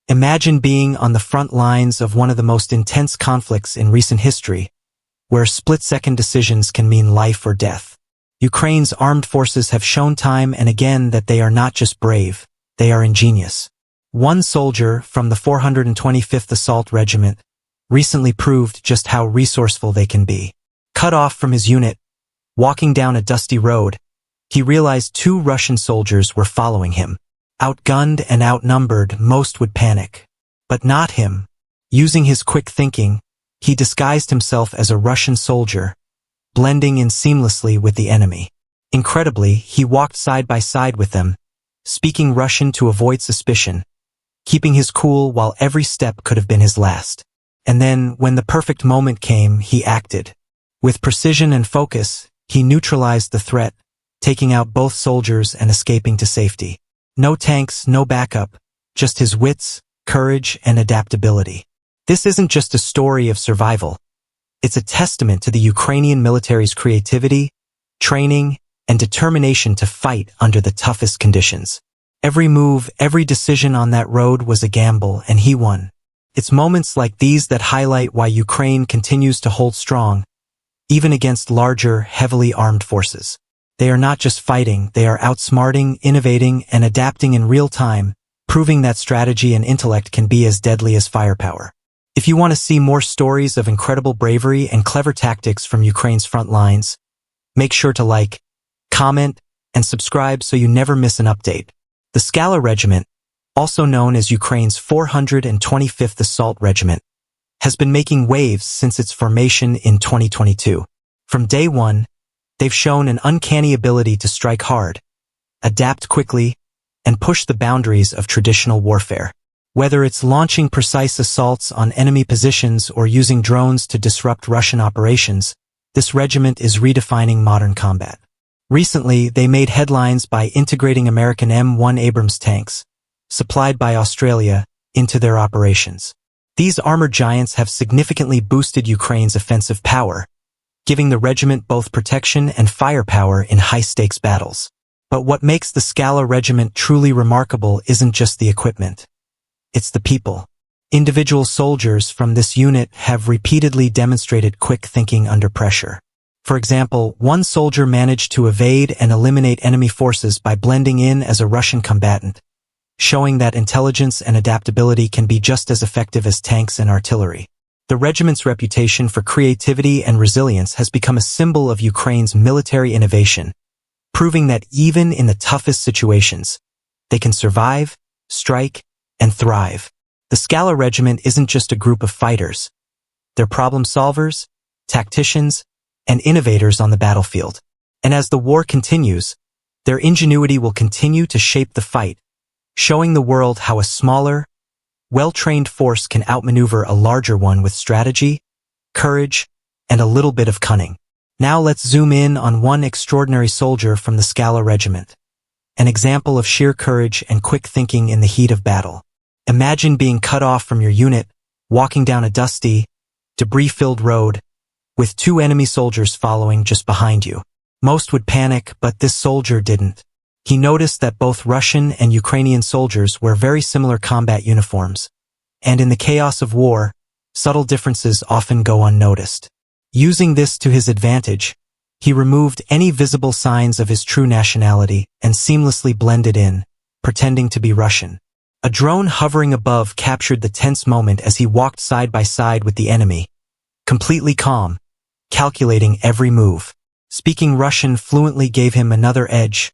Imagine being on the front lines of one of the most intense conflicts in recent history, where split-second decisions can mean life or death. Ukraine's armed forces have shown time and again that they are not just brave, they are ingenious. One soldier from the 425th Assault Regiment recently proved just how resourceful they can be. Cut off from his unit, walking down a dusty road, he realized 2 Russian soldiers were following him. Outgunned and outnumbered, most would panic. But not him. Using his quick thinking, he disguised himself as a Russian soldier, blending in seamlessly with the enemy. Incredibly, he walked side by side with them, speaking Russian to avoid suspicion, keeping his cool while every step could have been his last. And then, when the perfect moment came, he acted. With precision and focus, he neutralized the threat, taking out both soldiers and escaping to safety. No tanks, no backup, just his wits, courage, and adaptability. This isn't just a story of survival. It's a testament to the Ukrainian military's creativity, training, and determination to fight under the toughest conditions. Every move, every decision on that road was a gamble, and he won. It's moments like these that highlight why Ukraine continues to hold strong, even against larger, heavily armed forces. They are not just fighting, they are outsmarting, innovating, and adapting in real time, proving that strategy and intellect can be as deadly as firepower. If you want to see more stories of incredible bravery and clever tactics from Ukraine's front lines, make sure to like, comment, and subscribe so you never miss an update. The Skala Regiment, also known as Ukraine's 425th Assault Regiment, has been making waves since its formation in 2022. From day one, they've shown an uncanny ability to strike hard, adapt quickly, and push the boundaries of traditional warfare. Whether it's launching precise assaults on enemy positions or using drones to disrupt Russian operations, this regiment is redefining modern combat. Recently, they made headlines by integrating American M1 Abrams tanks, supplied by Australia, into their operations. These armored giants have significantly boosted Ukraine's offensive power, giving the regiment both protection and firepower in high-stakes battles. But what makes the Skala Regiment truly remarkable isn't just the equipment. It's the people. Individual soldiers from this unit have repeatedly demonstrated quick thinking under pressure. For example, one soldier managed to evade and eliminate enemy forces by blending in as a Russian combatant, showing that intelligence and adaptability can be just as effective as tanks and artillery. The regiment's reputation for creativity and resilience has become a symbol of Ukraine's military innovation, proving that even in the toughest situations, they can survive, strike, and thrive. The Skala Regiment isn't just a group of fighters. They're problem solvers, tacticians, and innovators on the battlefield. And as the war continues, their ingenuity will continue to shape the fight, showing the world how a smaller, well-trained force can outmaneuver a larger one with strategy, courage, and a little bit of cunning. Now let's zoom in on one extraordinary soldier from the Skala Regiment, an example of sheer courage and quick thinking in the heat of battle. Imagine being cut off from your unit, walking down a dusty, debris-filled road, with 2 enemy soldiers following just behind you. Most would panic, but this soldier didn't. He noticed that both Russian and Ukrainian soldiers wear very similar combat uniforms, and in the chaos of war, subtle differences often go unnoticed. Using this to his advantage, he removed any visible signs of his true nationality and seamlessly blended in, pretending to be Russian. A drone hovering above captured the tense moment as he walked side by side with the enemy, completely calm, calculating every move. Speaking Russian fluently gave him another edge,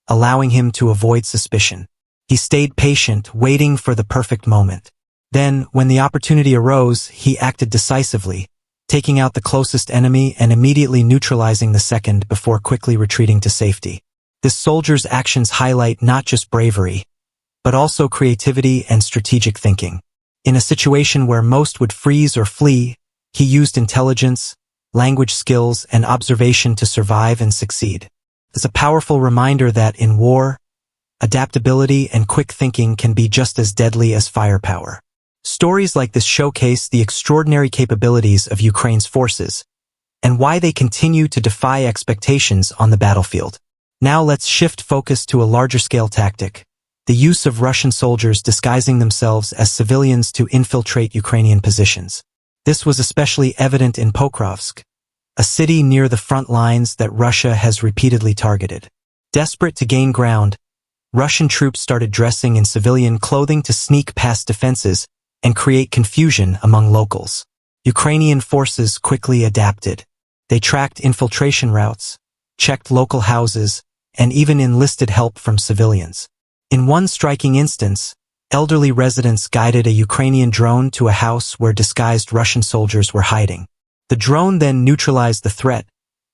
allowing him to avoid suspicion. He stayed patient, waiting for the perfect moment. Then, when the opportunity arose, he acted decisively, taking out the closest enemy and immediately neutralizing the second before quickly retreating to safety. This soldier's actions highlight not just bravery, but also creativity and strategic thinking. In a situation where most would freeze or flee, he used intelligence, language skills, and observation to survive and succeed. It's a powerful reminder that in war, adaptability and quick thinking can be just as deadly as firepower. Stories like this showcase the extraordinary capabilities of Ukraine's forces and why they continue to defy expectations on the battlefield. Now let's shift focus to a larger-scale tactic, the use of Russian soldiers disguising themselves as civilians to infiltrate Ukrainian positions. This was especially evident in Pokrovsk, a city near the front lines that Russia has repeatedly targeted. Desperate to gain ground, Russian troops started dressing in civilian clothing to sneak past defenses and create confusion among locals. Ukrainian forces quickly adapted. They tracked infiltration routes, checked local houses, and even enlisted help from civilians. In one striking instance, elderly residents guided a Ukrainian drone to a house where disguised Russian soldiers were hiding. The drone then neutralized the threat,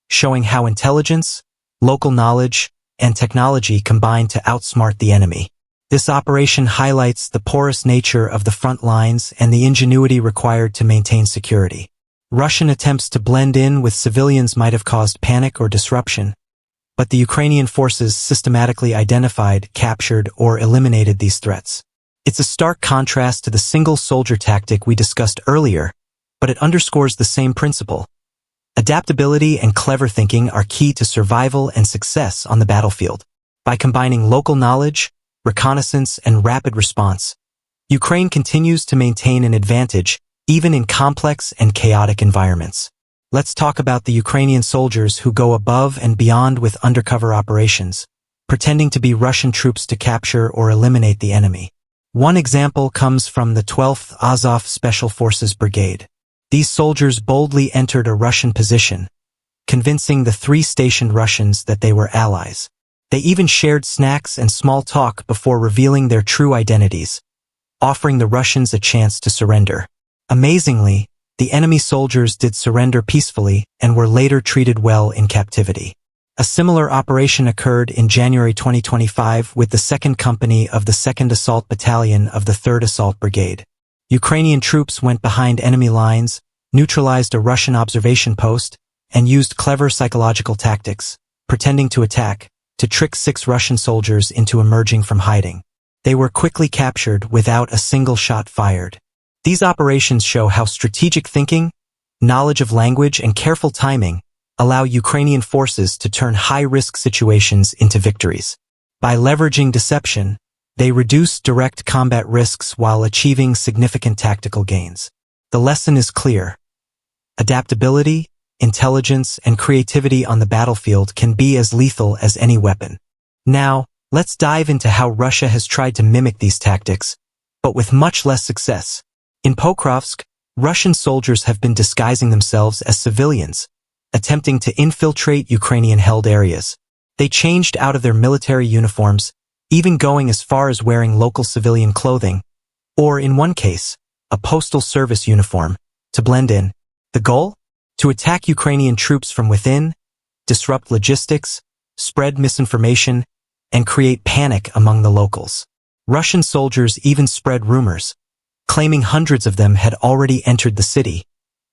showing how intelligence, local knowledge, and technology combined to outsmart the enemy. This operation highlights the porous nature of the front lines and the ingenuity required to maintain security. Russian attempts to blend in with civilians might have caused panic or disruption, but the Ukrainian forces systematically identified, captured, or eliminated these threats. It's a stark contrast to the single soldier tactic we discussed earlier, but it underscores the same principle. Adaptability and clever thinking are key to survival and success on the battlefield. By combining local knowledge, reconnaissance, and rapid response, Ukraine continues to maintain an advantage even in complex and chaotic environments. Let's talk about the Ukrainian soldiers who go above and beyond with undercover operations, pretending to be Russian troops to capture or eliminate the enemy. One example comes from the 12th Azov Special Forces Brigade. These soldiers boldly entered a Russian position, convincing the 3 stationed Russians that they were allies. They even shared snacks and small talk before revealing their true identities, offering the Russians a chance to surrender. Amazingly, the enemy soldiers did surrender peacefully and were later treated well in captivity. A similar operation occurred in January 2025 with the 2nd Company of the 2nd Assault Battalion of the 3rd Assault Brigade. Ukrainian troops went behind enemy lines, neutralized a Russian observation post, and used clever psychological tactics, pretending to attack, to trick 6 Russian soldiers into emerging from hiding. They were quickly captured without a single shot fired. These operations show how strategic thinking, knowledge of language, and careful timing allow Ukrainian forces to turn high-risk situations into victories. By leveraging deception, they reduce direct combat risks while achieving significant tactical gains. The lesson is clear. Adaptability, intelligence, and creativity on the battlefield can be as lethal as any weapon. Now, let's dive into how Russia has tried to mimic these tactics, but with much less success. In Pokrovsk, Russian soldiers have been disguising themselves as civilians, attempting to infiltrate Ukrainian-held areas. They changed out of their military uniforms, even going as far as wearing local civilian clothing, or in one case, a postal service uniform, to blend in. The goal? To attack Ukrainian troops from within, disrupt logistics, spread misinformation, and create panic among the locals. Russian soldiers even spread rumors, claiming hundreds of them had already entered the city,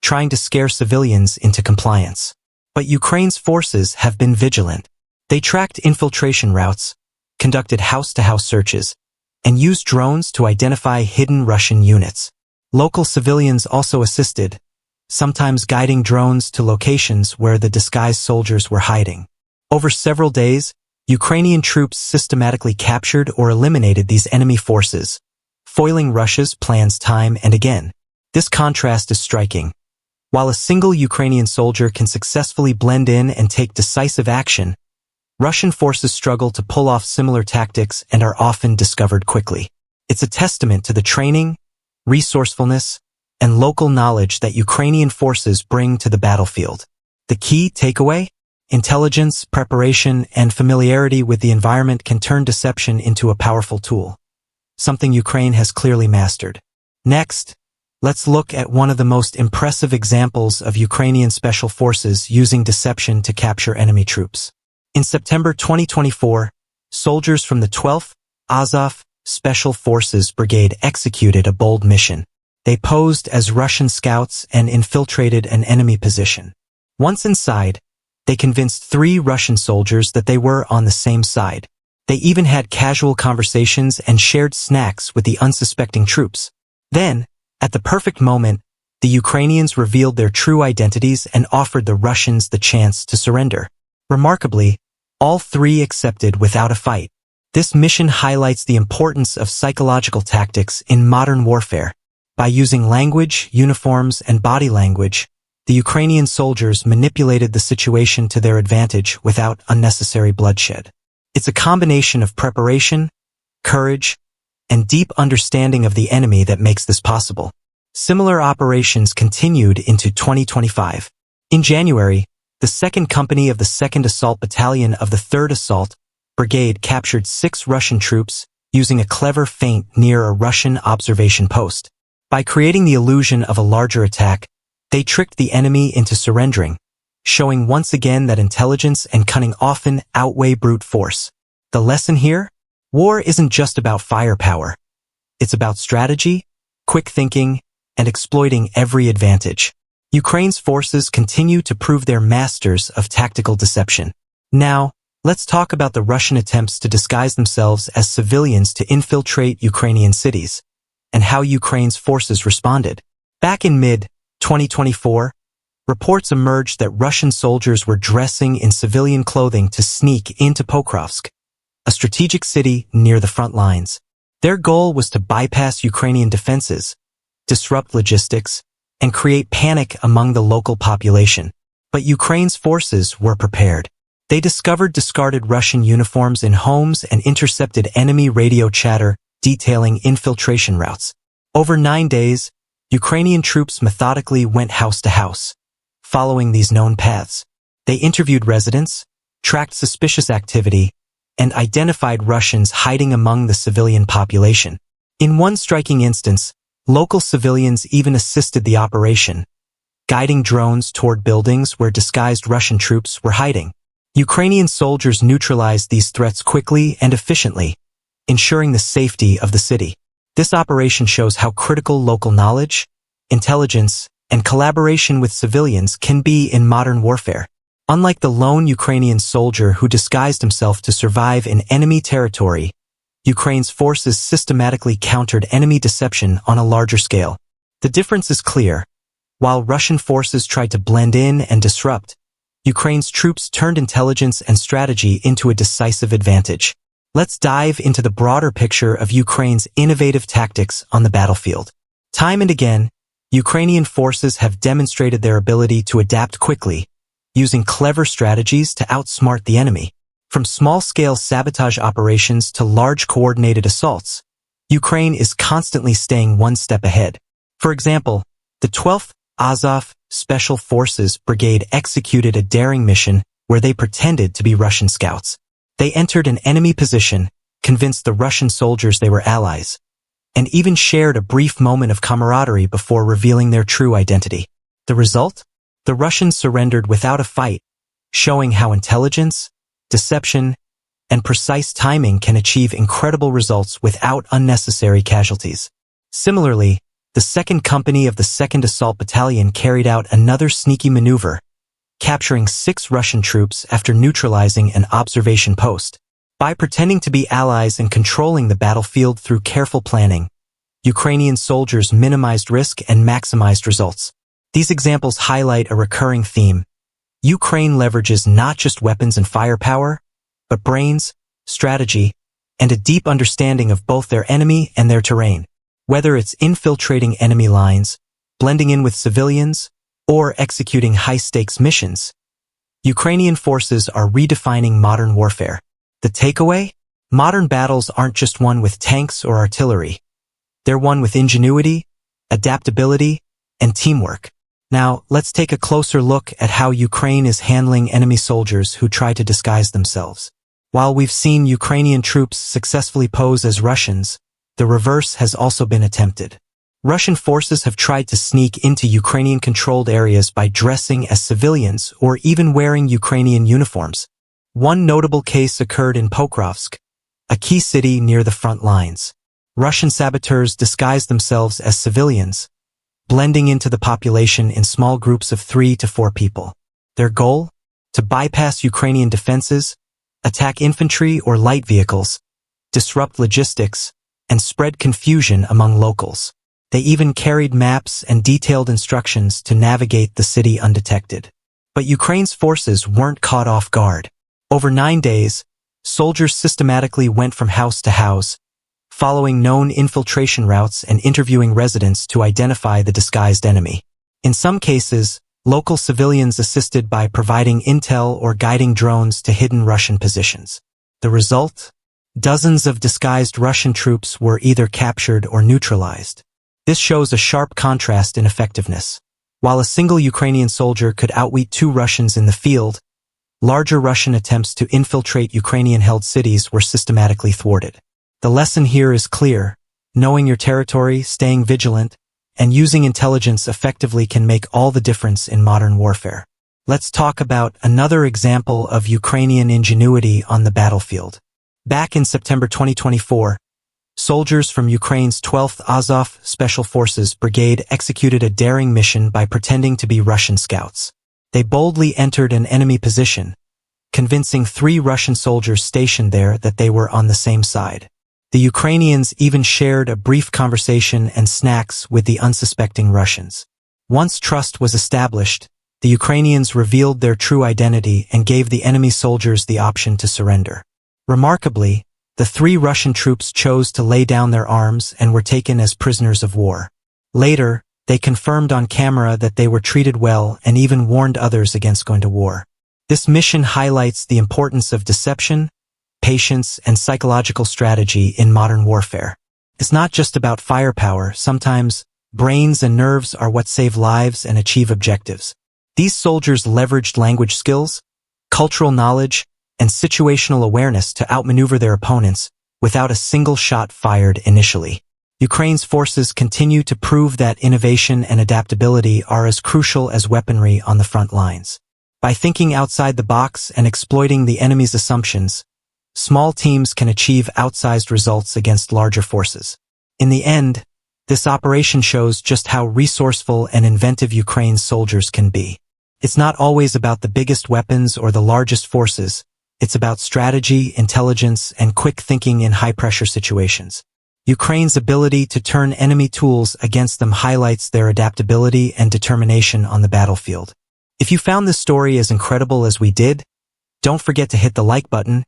trying to scare civilians into compliance. But Ukraine's forces have been vigilant. They tracked infiltration routes, conducted house-to-house searches, and used drones to identify hidden Russian units. Local civilians also assisted, sometimes guiding drones to locations where the disguised soldiers were hiding. Over several days, Ukrainian troops systematically captured or eliminated these enemy forces, foiling Russia's plans time and again. This contrast is striking. While a single Ukrainian soldier can successfully blend in and take decisive action, Russian forces struggle to pull off similar tactics and are often discovered quickly. It's a testament to the training, resourcefulness, and local knowledge that Ukrainian forces bring to the battlefield. The key takeaway? Intelligence, preparation, and familiarity with the environment can turn deception into a powerful tool, something Ukraine has clearly mastered. Next, let's look at one of the most impressive examples of Ukrainian special forces using deception to capture enemy troops. In September 2024, soldiers from the 12th Azov Special Forces Brigade executed a bold mission. They posed as Russian scouts and infiltrated an enemy position. Once inside, they convinced 3 Russian soldiers that they were on the same side. They even had casual conversations and shared snacks with the unsuspecting troops. Then, at the perfect moment, the Ukrainians revealed their true identities and offered the Russians the chance to surrender. Remarkably, all 3 accepted without a fight. This mission highlights the importance of psychological tactics in modern warfare. By using language, uniforms, and body language, the Ukrainian soldiers manipulated the situation to their advantage without unnecessary bloodshed. It's a combination of preparation, courage, and deep understanding of the enemy that makes this possible. Similar operations continued into 2025. In January, the 2nd Company of the 2nd Assault Battalion of the 3rd Assault Brigade captured 6 Russian troops using a clever feint near a Russian observation post. By creating the illusion of a larger attack, they tricked the enemy into surrendering, showing once again that intelligence and cunning often outweigh brute force. The lesson here? War isn't just about firepower. It's about strategy, quick thinking, and exploiting every advantage. Ukraine's forces continue to prove they're masters of tactical deception. Now, let's talk about the Russian attempts to disguise themselves as civilians to infiltrate Ukrainian cities, and how Ukraine's forces responded. Back in mid-2024, reports emerged that Russian soldiers were dressing in civilian clothing to sneak into Pokrovsk, a strategic city near the front lines. Their goal was to bypass Ukrainian defenses, disrupt logistics, and create panic among the local population. But Ukraine's forces were prepared. They discovered discarded Russian uniforms in homes and intercepted enemy radio chatter detailing infiltration routes. Over 9 days, Ukrainian troops methodically went house to house, following these known paths. They interviewed residents, tracked suspicious activity, and identified Russians hiding among the civilian population. In one striking instance, local civilians even assisted the operation, guiding drones toward buildings where disguised Russian troops were hiding. Ukrainian soldiers neutralized these threats quickly and efficiently, ensuring the safety of the city. This operation shows how critical local knowledge, intelligence, and collaboration with civilians can be in modern warfare. Unlike the lone Ukrainian soldier who disguised himself to survive in enemy territory, Ukraine's forces systematically countered enemy deception on a larger scale. The difference is clear. While Russian forces tried to blend in and disrupt, Ukraine's troops turned intelligence and strategy into a decisive advantage. Let's dive into the broader picture of Ukraine's innovative tactics on the battlefield. Time and again, Ukrainian forces have demonstrated their ability to adapt quickly, using clever strategies to outsmart the enemy. From small-scale sabotage operations to large coordinated assaults, Ukraine is constantly staying one step ahead. For example, the 12th Azov Special Forces Brigade executed a daring mission where they pretended to be Russian scouts. They entered an enemy position, convinced the Russian soldiers they were allies, and even shared a brief moment of camaraderie before revealing their true identity. The result? The Russians surrendered without a fight, showing how intelligence, deception, and precise timing can achieve incredible results without unnecessary casualties. Similarly, the 2nd Company of the 2nd Assault Battalion carried out another sneaky maneuver, capturing 6 Russian troops after neutralizing an observation post. By pretending to be allies and controlling the battlefield through careful planning, Ukrainian soldiers minimized risk and maximized results. These examples highlight a recurring theme. Ukraine leverages not just weapons and firepower, but brains, strategy, and a deep understanding of both their enemy and their terrain. Whether it's infiltrating enemy lines, blending in with civilians, or executing high-stakes missions, Ukrainian forces are redefining modern warfare. The takeaway? Modern battles aren't just won with tanks or artillery. They're won with ingenuity, adaptability, and teamwork. Now, let's take a closer look at how Ukraine is handling enemy soldiers who try to disguise themselves. While we've seen Ukrainian troops successfully pose as Russians, the reverse has also been attempted. Russian forces have tried to sneak into Ukrainian-controlled areas by dressing as civilians or even wearing Ukrainian uniforms. One notable case occurred in Pokrovsk, a key city near the front lines. Russian saboteurs disguised themselves as civilians, blending into the population in small groups of 3 to 4 people. Their goal? To bypass Ukrainian defenses, attack infantry or light vehicles, disrupt logistics, and spread confusion among locals. They even carried maps and detailed instructions to navigate the city undetected. But Ukraine's forces weren't caught off guard. Over 9 days, Soldiers systematically went from house to house, following known infiltration routes and interviewing residents to identify the disguised enemy. In some cases, local civilians assisted by providing intel or guiding drones to hidden Russian positions. The result? Dozens of disguised Russian troops were either captured or neutralized. This shows a sharp contrast in effectiveness. While a single Ukrainian soldier could outwit 2 Russians in the field, larger Russian attempts to infiltrate Ukrainian-held cities were systematically thwarted. The lesson here is clear. Knowing your territory, staying vigilant, and using intelligence effectively can make all the difference in modern warfare. Let's talk about another example of Ukrainian ingenuity on the battlefield. Back in September 2024, soldiers from Ukraine's 12th Azov Special Forces Brigade executed a daring mission by pretending to be Russian scouts. They boldly entered an enemy position, convincing 3 Russian soldiers stationed there that they were on the same side. The Ukrainians even shared a brief conversation and snacks with the unsuspecting Russians. Once trust was established, the Ukrainians revealed their true identity and gave the enemy soldiers the option to surrender. Remarkably, the 3 Russian troops chose to lay down their arms and were taken as prisoners of war. Later, they confirmed on camera that they were treated well and even warned others against going to war. This mission highlights the importance of deception, patience, and psychological strategy in modern warfare. It's not just about firepower. Sometimes, brains and nerves are what save lives and achieve objectives. These soldiers leveraged language skills, cultural knowledge, and situational awareness to outmaneuver their opponents without a single shot fired initially. Ukraine's forces continue to prove that innovation and adaptability are as crucial as weaponry on the front lines. By thinking outside the box and exploiting the enemy's assumptions, small teams can achieve outsized results against larger forces. In the end, this operation shows just how resourceful and inventive Ukraine's soldiers can be. It's not always about the biggest weapons or the largest forces. It's about strategy, intelligence, and quick thinking in high-pressure situations. Ukraine's ability to turn enemy tools against them highlights their adaptability and determination on the battlefield. If you found this story as incredible as we did, don't forget to hit the like button,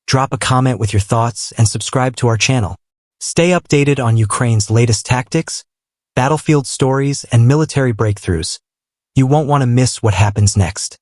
drop a comment with your thoughts, and subscribe to our channel. Stay updated on Ukraine's latest tactics, battlefield stories, and military breakthroughs. You won't want to miss what happens next.